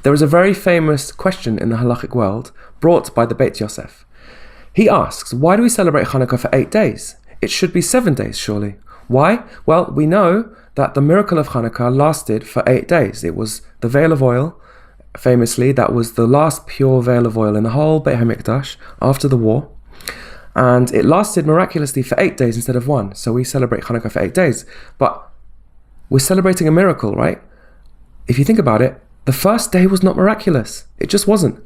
There is a very famous question in the halachic world brought by the Beit Yosef. He asks, why do we celebrate Hanukkah for 8 days? It should be 7 days, surely. Why? Well, we know that the miracle of Chanukah lasted for 8 days. It was the veil of oil, famously, that was the last pure veil of oil in the whole Beit HaMikdash after the war. And it lasted miraculously for 8 days instead of 1. So we celebrate Chanukah for 8 days. But we're celebrating a miracle, right? If you think about it, the first day was not miraculous. It just wasn't.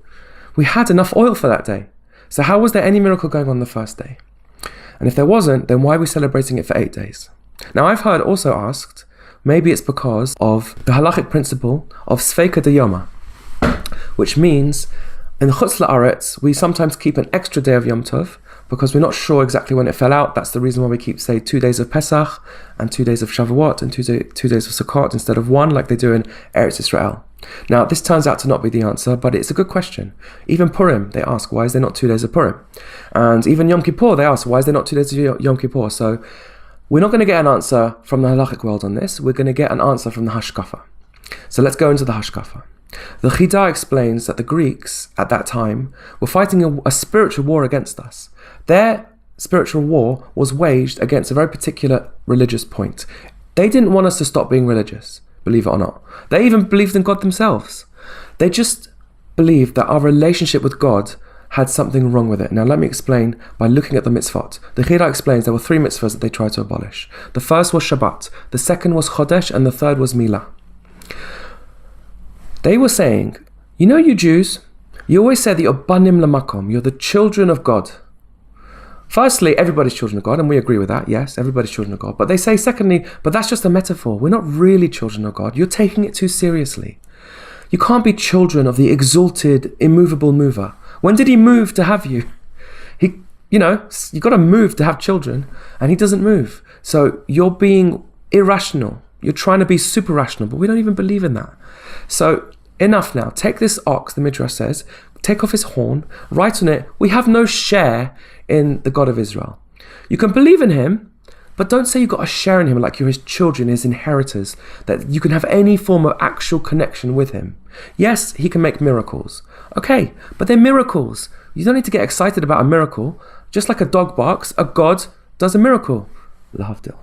We had enough oil for that day. So how was there any miracle going on the first day? And if there wasn't, then why are we celebrating it for 8 days? Now, I've heard also asked, maybe it's because of the halachic principle of Sveika de Yoma, which means in Chutz La'aretz, we sometimes keep an extra day of Yom Tov because we're not sure exactly when it fell out. That's the reason why we keep, say, 2 days of Pesach and 2 days of Shavuot and 2 days of Sukkot instead of 1 like they do in Eretz Israel. Now, this turns out to not be the answer, but it's a good question. Even Purim, they ask, why is there not 2 days of Purim? And even Yom Kippur, they ask, why is there not 2 days of Yom Kippur? So we're not going to get an answer from the halachic world on this. We're going to get an answer from the Hashkafa. So let's go into the Hashkafa. The Chidah explains that the Greeks at that time were fighting a spiritual war against us. Their spiritual war was waged against a very particular religious point. They didn't want us to stop being religious, believe it or not. They even believed in God themselves. They just believed that our relationship with God had something wrong with it. Now let me explain by looking at the mitzvot. The Chidah explains there were 3 mitzvahs that they tried to abolish. The first was Shabbat, the second was Chodesh, and the third was Milah. They were saying, you know, you Jews, you always say that you're banim lamakom, you're the children of God. Firstly, everybody's children of God, and we agree with that, yes, everybody's children of God. But they say, secondly, but that's just a metaphor. We're not really children of God. You're taking it too seriously. You can't be children of the exalted, immovable mover. When did he move to have you? You got to move to have children, and he doesn't move. So you're being irrational. You're trying to be super rational, but we don't even believe in that. So enough now. Take this ox, the Midrash says, take off his horn, write on it, we have no share in the God of Israel. You can believe in him, but don't say you've got a share in him like you're his children, his inheritors, that you can have any form of actual connection with him. Yes, he can make miracles. Okay, but they're miracles. You don't need to get excited about a miracle. Just like a dog barks, a God does a miracle. Lahavdil.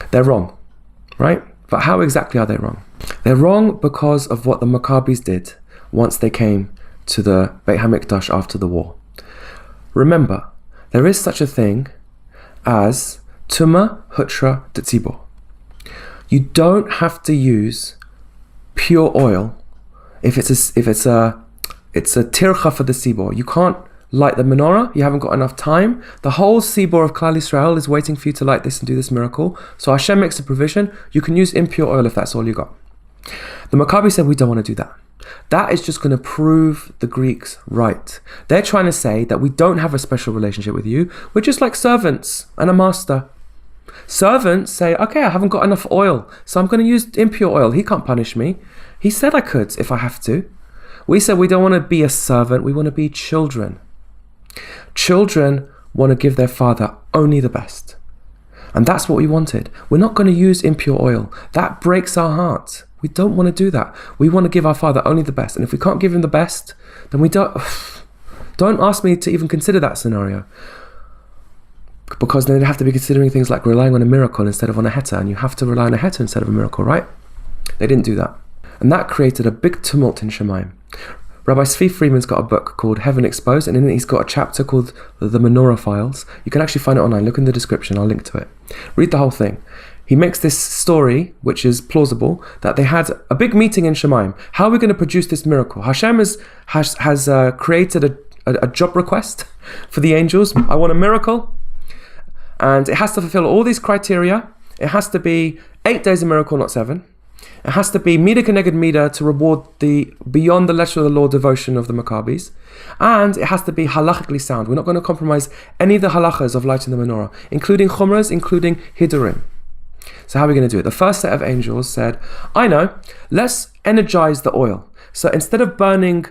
They're wrong, right? But how exactly are they wrong? They're wrong because of what the Maccabees did once they came to the Beit HaMikdash after the war. Remember, there is such a thing as Tuma Hutra D'Tzibor. You don't have to use pure oil if it's a tircha for the Tzibor. You can't light the menorah, you haven't got enough time. The whole Tzibor of Klal Yisrael is waiting for you to light this and do this miracle. So Hashem makes a provision. You can use impure oil if that's all you got. The Maccabi said, we don't want to do that. That is just going to prove the Greeks right. They're trying to say that we don't have a special relationship with you. We're just like servants and a master. Servants say, okay, I haven't got enough oil, so I'm going to use impure oil. He can't punish me. He said I could if I have to. We said we don't want to be a servant. We want to be children. Children want to give their father only the best. And that's what we wanted. We're not going to use impure oil. That breaks our heart. We don't want to do that. We want to give our father only the best. And if we can't give him the best, then we don't ask me to even consider that scenario. Because then they'd have to be considering things like relying on a miracle instead of on a heta. And you have to rely on a heta instead of a miracle, right? They didn't do that. And that created a big tumult in Shemaim. Rabbi Tzvi Friedman's got a book called Heaven Exposed, and in it he's got a chapter called The Menorah Files. You can actually find it online. Look in the description. I'll link to it. Read the whole thing. He makes this story, which is plausible, that they had a big meeting in Shemaim. How are we going to produce this miracle? Hashem has created a job request for the angels. I want a miracle. And it has to fulfill all these criteria. It has to be 8 days of miracle, not 7. It has to be midah keneged midah to reward the beyond the letter of the law devotion of the Maccabees. And it has to be halachically sound. We're not going to compromise any of the halachas of lighting the menorah, including chumras, including hidurim. So how are we going to do it? The first set of angels said, I know, let's energize the oil. So instead of burning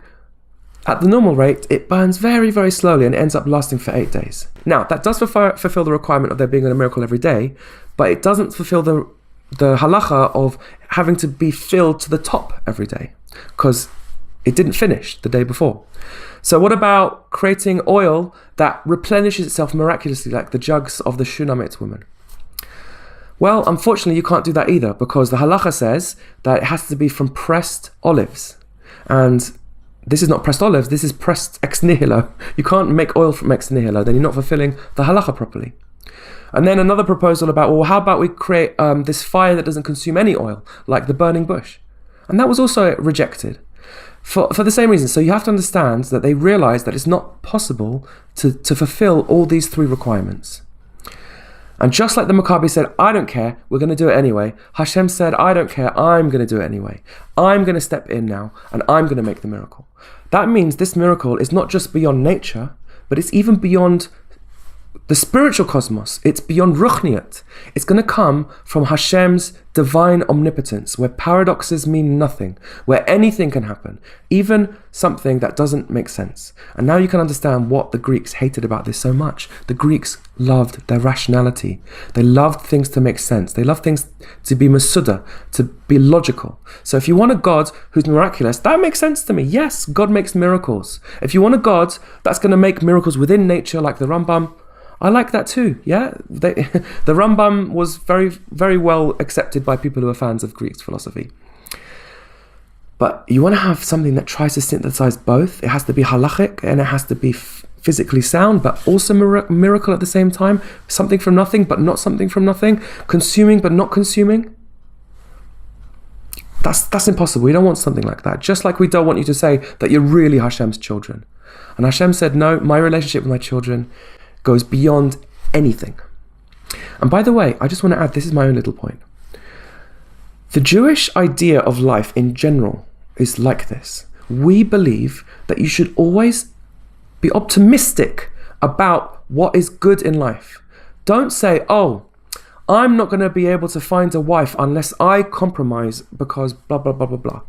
at the normal rate, it burns very, very slowly and ends up lasting for 8 days. Now, that does fulfill the requirement of there being a miracle every day, but it doesn't fulfill the the halacha of having to be filled to the top every day because it didn't finish the day before. So what about creating oil that replenishes itself miraculously like the jugs of the Shunammite woman? Well, unfortunately, you can't do that either because the halacha says that it has to be from pressed olives. And this is not pressed olives, this is pressed ex nihilo. You can't make oil from ex nihilo, then you're not fulfilling the halacha properly. And then another proposal about, well, how about we create this fire that doesn't consume any oil, like the burning bush? And that was also rejected for the same reason. So you have to understand that they realized that it's not possible to fulfill all these three requirements. And just like the Maccabi said, I don't care, we're going to do it anyway, Hashem said, I don't care, I'm going to do it anyway. I'm going to step in now, and I'm going to make the miracle. That means this miracle is not just beyond nature, but it's even beyond the spiritual cosmos. It's beyond ruchniut. It's going to come from Hashem's divine omnipotence, where paradoxes mean nothing, where anything can happen, even something that doesn't make sense. And now you can understand what the Greeks hated about this so much. The Greeks loved their rationality. They loved things to make sense. They loved things to be masuda, to be logical. So if you want a God who's miraculous, that makes sense to me. Yes, God makes miracles. If you want a God that's going to make miracles within nature, like the Rambam, I like that too, yeah? The Rambam was very, very well accepted by people who are fans of Greek philosophy. But you want to have something that tries to synthesize both. It has to be halachic and it has to be physically sound, but also miracle at the same time. Something from nothing, but not something from nothing. Consuming, but not consuming. That's impossible. We don't want something like that. Just like we don't want you to say that you're really Hashem's children. And Hashem said, no, my relationship with my children goes beyond anything. And by the way, I just want to add, this is my own little point. The Jewish idea of life in general is like this. We believe that you should always be optimistic about what is good in life. Don't say, oh, I'm not going to be able to find a wife unless I compromise because blah, blah, blah, blah, blah.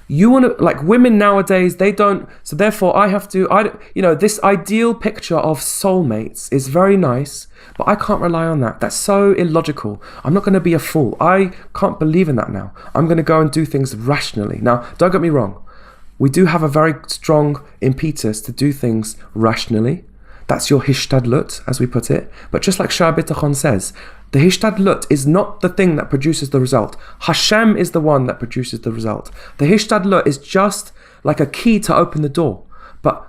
You want to, like women nowadays, they don't, so therefore I have to, this ideal picture of soulmates is very nice, but I can't rely on that. That's so illogical. I'm not going to be a fool. I can't believe in that now. I'm going to go and do things rationally. Now, don't get me wrong. We do have a very strong impetus to do things rationally. That's your hishtadlut, as we put it. But just like Shah Bitachon says, the hishtadlut is not the thing that produces the result. Hashem is the one that produces the result. The hishtadlut is just like a key to open the door. But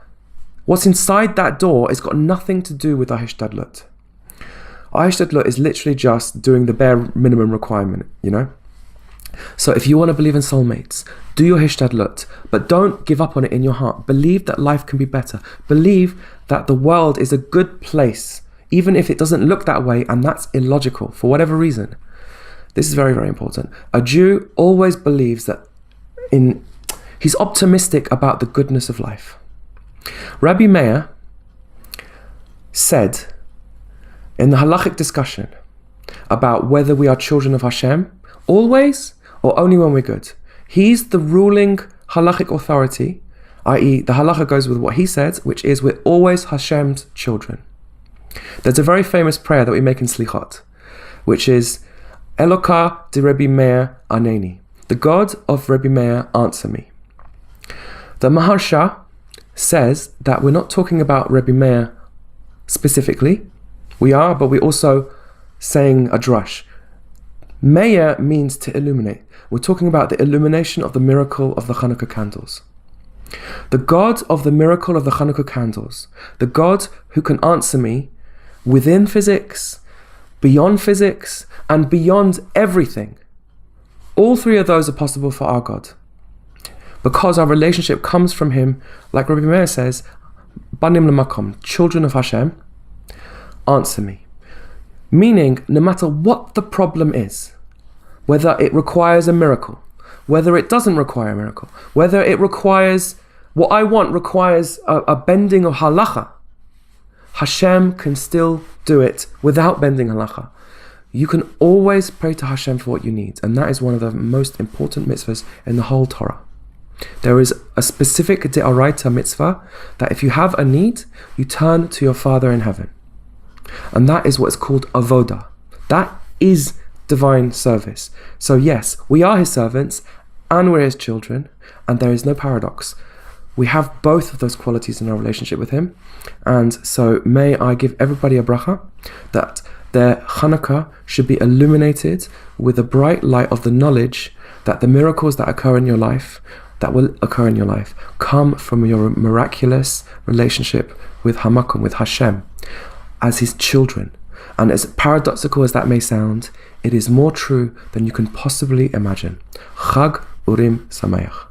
what's inside that door has got nothing to do with our hishtadlut. Our hishtadlut is literally just doing the bare minimum requirement, So if you want to believe in soulmates, do your hishtadlut, but don't give up on it in your heart. Believe that life can be better. Believe that the world is a good place, even if it doesn't look that way, and that's illogical for whatever reason. This is very, very important. A Jew always believes that he's optimistic about the goodness of life. Rabbi Meir said in the halachic discussion about whether we are children of Hashem, always or only when we're good. He's the ruling halachic authority, i.e. the halacha goes with what he said, which is we're always Hashem's children. There's a very famous prayer that we make in Slichot, which is Eloka de Rabbi Meir aneni. The God of Rabbi Meir, answer me. The Maharsha says that we're not talking about Rabbi Meir specifically. We are, but we're also saying a drush. Meir means to illuminate. We're talking about the illumination of the miracle of the Chanukah candles. The God of the miracle of the Chanukah candles, the God who can answer me within physics, beyond physics, and beyond everything. All three of those are possible for our God. Because our relationship comes from Him, like Rabbi Meir says, Banim Lamakom, children of Hashem, answer me. Meaning, no matter what the problem is, whether it requires a miracle, whether it doesn't require a miracle, whether it requires, what I want requires a bending of halacha, Hashem can still do it without bending halacha. You can always pray to Hashem for what you need, and that is one of the most important mitzvahs in the whole Torah. There is a specific de'oraita mitzvah that if you have a need, you turn to your Father in heaven. And that is what's called avoda. That is divine service. So yes, we are his servants and we're his children, and there is no paradox. We have both of those qualities in our relationship with him. And so may I give everybody a bracha that their Chanukah should be illuminated with the bright light of the knowledge that the miracles that occur in your life, that will occur in your life, come from your miraculous relationship with Hamakom, with Hashem, as his children. And as paradoxical as that may sound, it is more true than you can possibly imagine. Chag Urim Sameach.